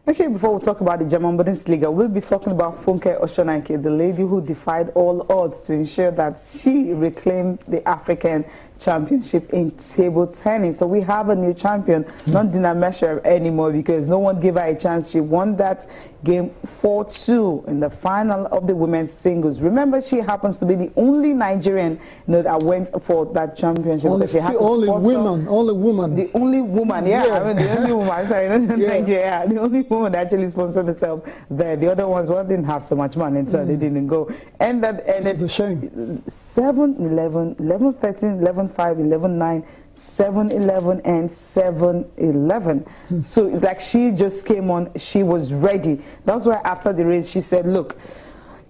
Okay, before we talk about the German Bundesliga, we'll be talking about Funke Oshonaike, the lady who defied all odds to ensure that she reclaimed the African championship in table tennis. So we have a new champion, not Dina Mesher anymore, because no one gave her a chance. She won that game 4-2 in the final of the women's singles. Remember, she happens to be the only Nigerian that went for that championship. Only woman. The only woman, yeah. I mean, the only woman, sorry, not Nigeria. The only woman that actually sponsored herself there. The other ones, well, didn't have so much money, so they didn't go. And that ended it's a shame. 7-11, 11-13, 11-5, 11-9, 7-11 and 7-11. So it's like she just came on, she was ready. That's why after the race she said, look,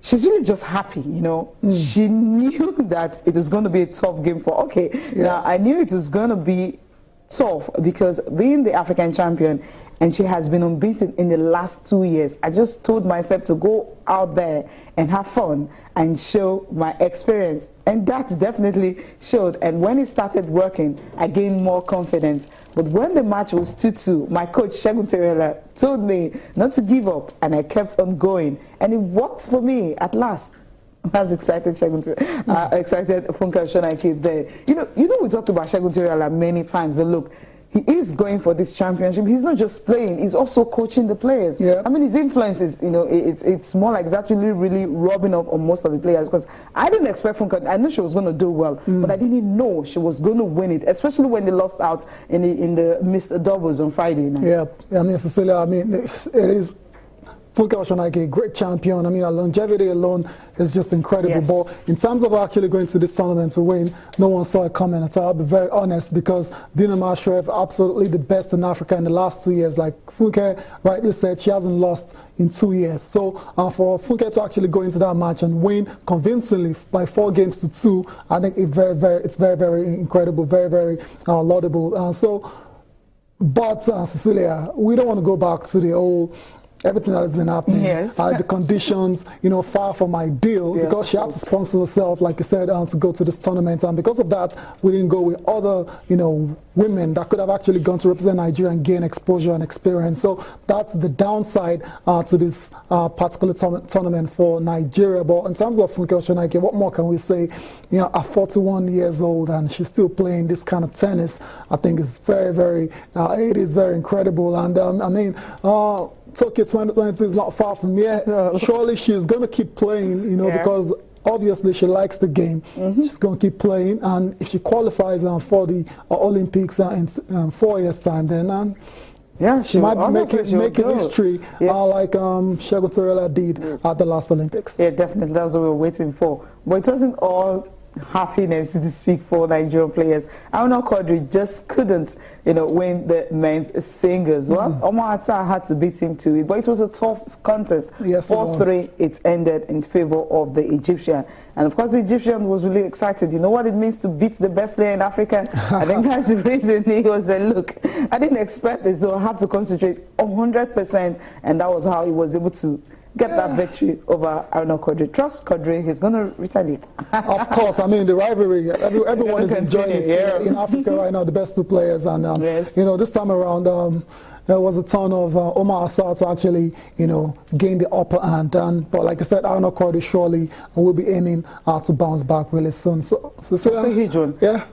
she's really just happy, you know. She knew that it was going to be a tough game for, now I knew it was going to be tough because being the African champion, and she has been unbeaten in the last 2 years. I just told myself to go out there and have fun and show my experience. And that definitely showed. And when it started working, I gained more confidence. But when the match was 2-2, my coach, Segun Terela, told me not to give up. And I kept on going. And it worked for me at last. I was excited, excited Funke Oshonaike there. You know, we talked about Segun Terela many times. And look, he is going for this championship. He's not just playing, he's also coaching the players. Yeah. I mean, his influence is, you know, it's more like it's actually really rubbing off on most of the players, because I didn't expect Funke. I knew she was going to do well, but I didn't know she was going to win it, especially when they lost out in the missed doubles on Friday night. Yeah, I mean, Cecilia, I mean, it is Funke Oshonaike, great champion. I mean, her longevity alone has just been incredible. Yes. But in terms of actually going to this tournament to win, no one saw it coming at all. I'll be very honest, because Dina Mesher, absolutely the best in Africa in the last 2 years. Like Funke rightly said, she hasn't lost in 2 years. So for Funke to actually go into that match and win convincingly by 4-2, I think it's very, very incredible, very, very laudable. But Cecilia, we don't want to go back to the old everything that has been happening, the conditions, you know, far from ideal, because she had to sponsor herself, like you said, to go to this tournament, and because of that, we didn't go with other, you know, women that could have actually gone to represent Nigeria and gain exposure and experience. So that's the downside to this particular tournament for Nigeria. But in terms of Funke Oshonaike, what more can we say? You know, at 41 years old and she's still playing this kind of tennis, I think it's it is very incredible. And I mean, Tokyo 2020 is not far from here. Surely she's going to keep playing, you know, because obviously she likes the game. She's going to keep playing, and if she qualifies for the Olympics in 4 years' time, then she might be making history like Segun Terela did at the last Olympics. Yeah, definitely. That's what we were waiting for. But it wasn't all happiness to speak for Nigerian players. Aruna Quadri just couldn't, you know, win the men's singles. Well, Omar Atta had to beat him to it, but it was a tough contest. 4-3, it ended in favor of the Egyptian. And of course, the Egyptian was really excited. You know what it means to beat the best player in Africa? I think that's the reason he was there. Look, I didn't expect this, so I have to concentrate 100%, and that was how he was able to get that victory over Aruna Quadri. Trust Quadri, he's going to retaliate. Of course, I mean, the rivalry, everyone is enjoying it in Africa right now, the best two players. And, you know, this time around, there was a ton of Omar Assar to actually, you know, gain the upper hand. But like I said, Aruna Quadri surely will be aiming to bounce back really soon. So huge one. Yeah.